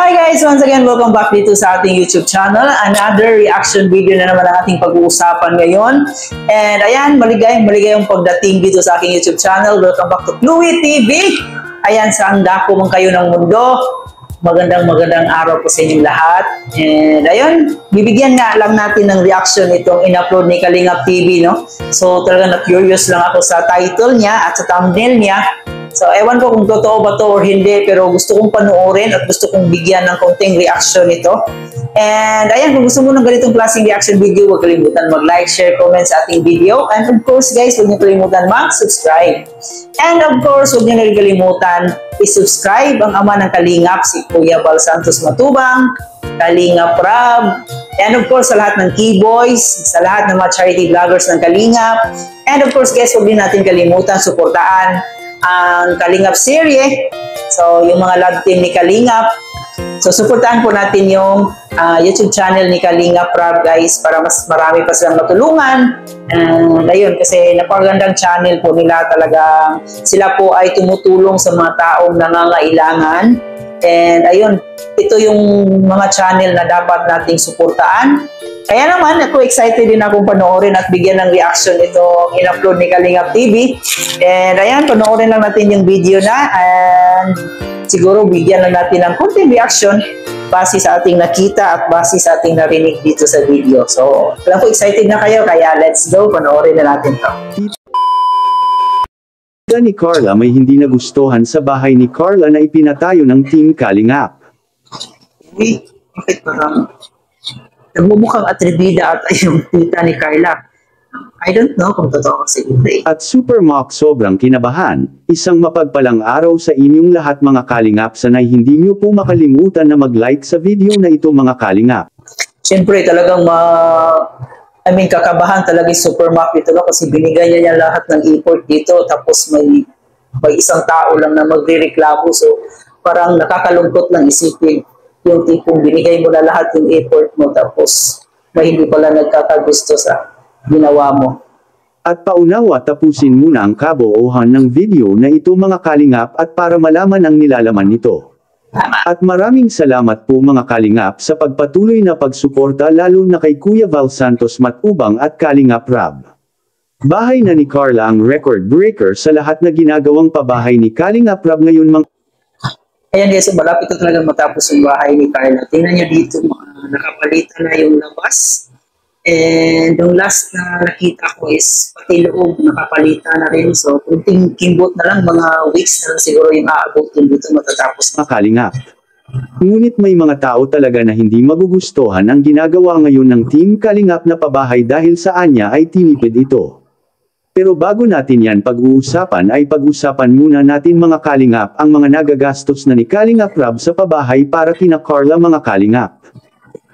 Hi guys! Once again, welcome back dito sa ating YouTube channel. Another reaction video na naman ang ating pag-uusapan ngayon. And ayan, maligayang pagdating dito sa aking YouTube channel. Welcome back to Chloe TV. Ayan, saan dako man kayo ng mundo. Magandang araw po sa inyong lahat. And ayun, bibigyan nga lang natin ng reaction itong in-upload ni Kalingap TV, no? So talagang na-curious lang ako sa title niya at sa thumbnail niya. So, ewan ko kung totoo ba to or hindi, pero gusto kong panoorin at gusto kong bigyan ng konting reaction ito. And ayan, kung gusto mo ng ganitong klaseng reaction video, huwag kalimutan mag-like, share, comment sa ating video. And of course guys, huwag niyo kalimutan mag-subscribe. And of course, huwag niyo na kalimutan i-subscribe ang ama ng Kalingap, si Kuya Val Santos Matubang, Kalingap Rab, and of course sa lahat ng K-Boys, sa lahat ng mga charity vloggers ng Kalingap. And of course guys, huwag din natin kalimutan suportaan ang Kalingap serye. So, yung mga love team ni Kalingap. So, suportahan po natin yung YouTube channel ni Kalingap Rab, guys, para mas marami pa silang matulungan. And ayun, kasi napakagandang channel po nila talaga. Sila po ay tumutulong sa mga taong nangangailangan. And ayun, ito yung mga channel na dapat nating suportaan. Kaya naman, ako excited din akong panoorin at bigyan ng reaction itong in-upload ni Kalingap TV. And ayan, panoorin lang natin yung video na. And siguro bigyan lang natin ng konting reaction base sa ating nakita at base sa ating narinig dito sa video. So, alam ko excited na kayo, kaya let's go, panoorin na natin to. Ni Carla may hindi nagustuhan sa bahay ni Carla na ipinatayo ng Team Kalingap. Uy, bakit parang nagmumukhang atribida at yung tita ni Carla? I don't know kung totoo kasi hindi. At Super Mock sobrang kinabahan, isang mapagpalang araw sa inyong lahat mga Kalingap. Sanay hindi nyo po makalimutan na mag-like sa video na ito mga Kalingap. Siyempre talagang kakabahan talaga yung Super Mock dito, no? Kasi binigay niya lahat ng effort dito, tapos may isang tao lang na magre-reklamo. So parang nakakalungkot lang isipin yung tipong binigay mo na lahat yung effort mo, tapos may hindi pala nagkakagusto sa ginawa mo. At paunawa, tapusin muna ang kabuuhan ng video na ito mga Kalingap at para malaman ang nilalaman nito. At maraming salamat po mga Kalingap sa pagpatuloy na pagsuporta, lalo na kay Kuya Val Santos Matubang at Kalingap Rab. Bahay na ni Carla ang record breaker sa lahat na ginagawang pabahay ni Kalingap Rab ngayon mga. Ayan guys, so malapit na talagang matapos yung bahay ni Carla. Tingnan nyo dito, nakapalitan na yung labas. And yung last na nakita ko is pati loob nakapalitan na rin. So kunting kimbot na lang, mga weeks na lang siguro yung aabutin dito matatapos na. Kalingap. Ngunit may mga tao talaga na hindi magugustuhan ang ginagawa ngayon ng Team Kalingap na pabahay dahil sa anya ay tinipid ito. Pero bago natin yan pag-uusapan ay pag-usapan muna natin mga Kalingap ang mga nagagastos na ni Kalingap Rab sa pabahay para kina Carla mga Kalingap.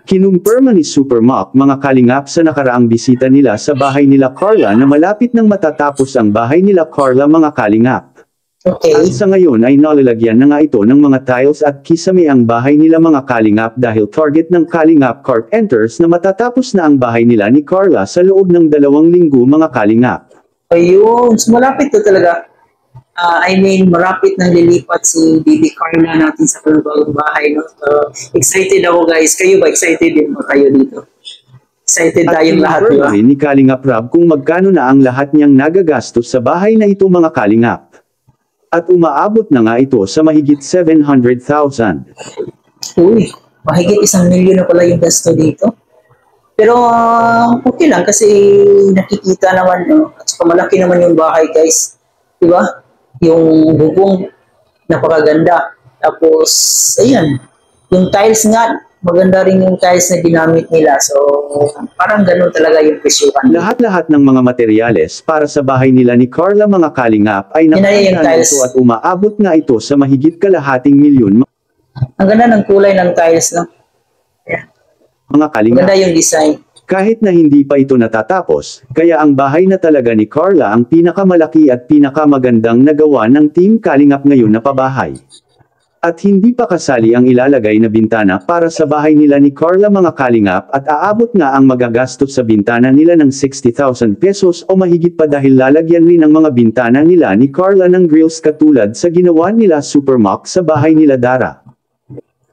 Kinumpirma ni Super Mock mga Kalingap sa nakaraang bisita nila sa bahay nila Carla na malapit nang matatapos ang bahay nila Carla mga Kalingap. Okay. At sa ngayon ay nalalagyan na nga ito ng mga tiles at kisame ang bahay nila mga Kalingap dahil target ng Kalingap Carpenters na matatapos na ang bahay nila ni Carla sa loob ng 2 linggo mga Kalingap. Ayun, so malapit to talaga. Malapit nang lilipat si Baby Carla natin sa bagong bahay. No? Excited ako guys. Kayo ba? Excited din ba kayo dito? Excited tayong lahat. At ni Kalingap Rab kung magkano na ang lahat niyang nagagastos sa bahay na ito mga Kalingap. At umaabot na nga ito sa mahigit 700,000. Uy, mahigit 1 milyon na pala yung gasto dito. Pero okay lang kasi nakikita naman, no? At saka malaki naman yung bahay guys. Diba? Yung bubong napakaganda. Tapos, ayan. Yung tiles nga, maganda rin yung tiles na ginamit nila. So, parang ganun talaga yung presyuhan. Lahat-lahat ng mga materyales para sa bahay nila ni Carla mga Kalingap ay napakaganda ito at umaabot nga ito sa mahigit kalahating milyon. Ang ganda ng kulay ng tiles, no? Ayan. Mga Kalingap. Maganda yung design. Kahit na hindi pa ito natatapos, kaya ang bahay na talaga ni Carla ang pinakamalaki at pinakamagandang nagawa ng Team Kalingap ngayon na pabahay. At hindi pa kasali ang ilalagay na bintana para sa bahay nila ni Carla mga Kalingap at aabot nga ang magagastos sa bintana nila ng 60,000 pesos o mahigit pa dahil lalagyan rin ang mga bintana nila ni Carla ng grills katulad sa ginawa nila Super Mock sa bahay nila Dara.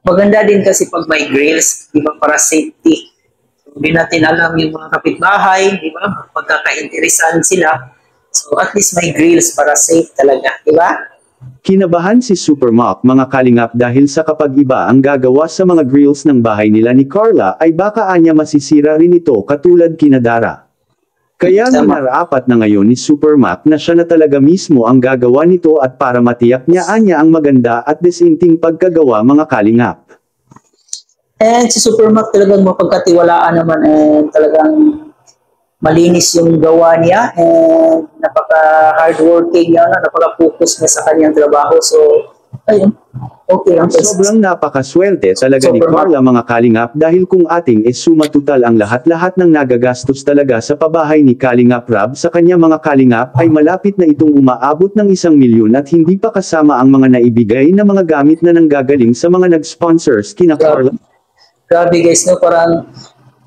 maganda din kasi pag may grills, di ba, para safety. So, hindi natin alam yung mga kapitbahay, di ba, pagkakainteresan sila. So, at least may grills para safe talaga, di ba? Kinabahan si Supermock mga kalingap dahil sa kapag iba ang gagawa sa mga grills ng bahay nila ni Carla ay baka anya masisira rin ito katulad kina Dara. Kaya naraapat na ngayon ni Supermock na siya na talaga mismo ang gagawa nito at para matiyak niya anya ang maganda at disinting pagkagawa mga kalingap. And si Supermock talagang mapagkatiwalaan naman and talagang malinis yung gawa niya and napaka-hardworking niya, napaka-focus niya sa kanyang trabaho. So, ayun, okay lang. Sobrang napakaswerte talaga ni Carla mga kalingap dahil kung ating isumatutal ang lahat-lahat ng nagagastos talaga sa pabahay ni Kalingap Rab sa kanya mga kalingap ay malapit na itong umaabot ng 1 milyon at hindi pa kasama ang mga naibigay na mga gamit na nanggagaling sa mga nag-sponsors kina Carla. Grabe guys, no? Parang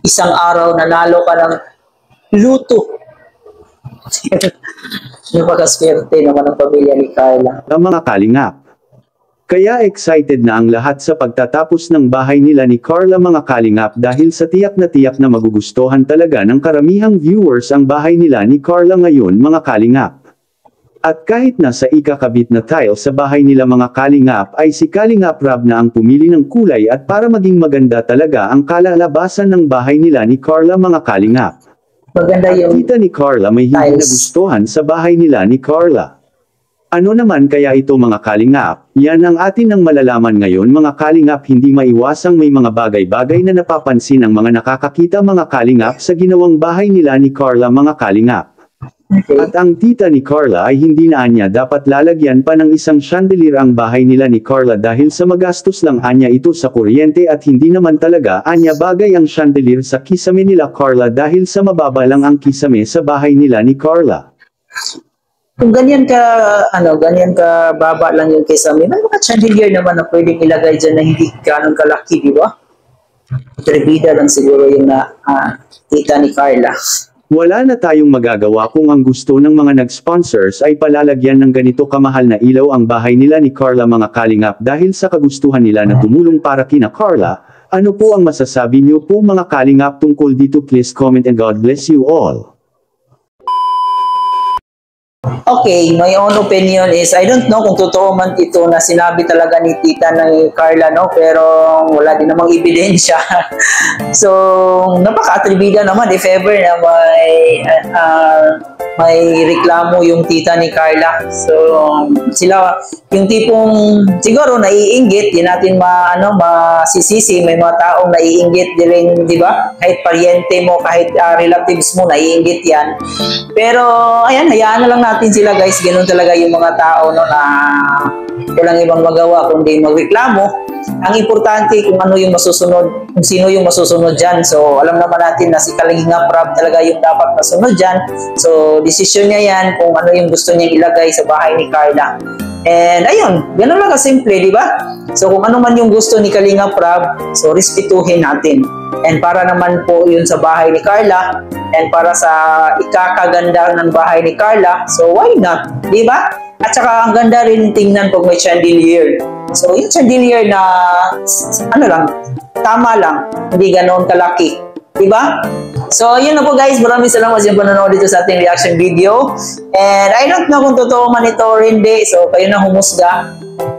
isang araw nanalo ka ng luto. Napakaswerte naman ang pamilya ni Carla. Ang mga kalingap. Kaya excited na ang lahat sa pagtatapos ng bahay nila ni Carla mga kalingap dahil sa tiyak na magugustuhan talaga ng karamihang viewers ang bahay nila ni Carla ngayon mga kalingap. At kahit nasa ikakabit na tile sa bahay nila mga kalingap ay si Kalingap Rab na ang pumili ng kulay at para maging maganda talaga ang kalalabasan ng bahay nila ni Carla mga kalingap. Maganda yung Kita ni Carla may hindi nagustuhan sa bahay nila ni Carla. Ano naman kaya ito mga kalingap? Yan ang atin ang malalaman ngayon mga kalingap, hindi maiwasang may mga bagay-bagay na napapansin ang mga nakakakita mga kalingap sa ginawang bahay nila ni Carla mga kalingap. okay. At ang tita ni Carla ay hindi na anya dapat lalagyan pa ng isang chandelier ang bahay nila ni Carla dahil sa magastos lang anya ito sa kuryente at hindi naman talaga anya bagay ang chandelier sa kisame nila Carla dahil sa mababa lang ang kisame sa bahay nila ni Carla. Kung ganyan ka baba lang yung kisame, may mga chandelier naman na pwedeng ilagay dyan na hindi ganun kalaki, di ba? Tribida lang siguro yung tita ni Carla. Wala na tayong magagawa kung ang gusto ng mga nag-sponsors ay palalagyan ng ganito kamahal na ilaw ang bahay nila ni Carla mga kalingap dahil sa kagustuhan nila na tumulong para kina Carla. Ano po ang masasabi niyo po mga kalingap tungkol dito? Please comment and God bless you all. Okay, my own opinion is, I don't know kung totoo man ito na sinabi talaga ni tita ni Carla, no? Pero wala din namang ebidensya. So, napaka-atribida naman if ever na may reklamo yung tita ni Carla. So, sila, yung tipong siguro naiinggit, di natin masisisi, may mga taong naiinggit din, di ba? Kahit paryente mo, kahit relatives mo, naiinggit yan. Pero, ayan, hayaan na lang natin sila guys, ganun talaga yung mga tao no, na walang ibang magawa kundi magreklamo. Ang importante kung ano yung masusunod, kung sino yung masusunod dyan. So alam naman natin na si Kalingap Rab talaga yung dapat masunod dyan. So desisyon niya yan kung ano yung gusto niyang ilagay sa bahay ni Carla. And ayun, ganun lang kasimple, di ba? So kung ano man yung gusto ni Kalingap Rab, so respetuhin natin. And para naman po yun sa bahay ni Carla, and para sa ikakaganda ng bahay ni Carla, so why not? Di ba? At saka ang ganda rin tingnan pag may chandelier. So yung chandelier na, tama lang, hindi ganoon kalaki. Diba? So, yun na po guys. Maraming salamat sa panonood dito sa ating reaction video. And I don't know kung totoo man ito or hindi. So, kayo na humusga.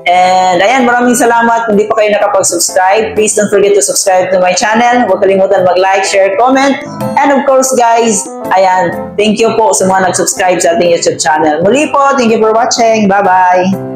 And ayan, maraming salamat. Kung di pa kayo nakapag-subscribe, please don't forget to subscribe to my channel. Huwag kalimutan mag-like, share, comment. And of course guys, ayan, thank you po sa mga nag-subscribe sa ating YouTube channel. Muli po, thank you for watching. Bye-bye!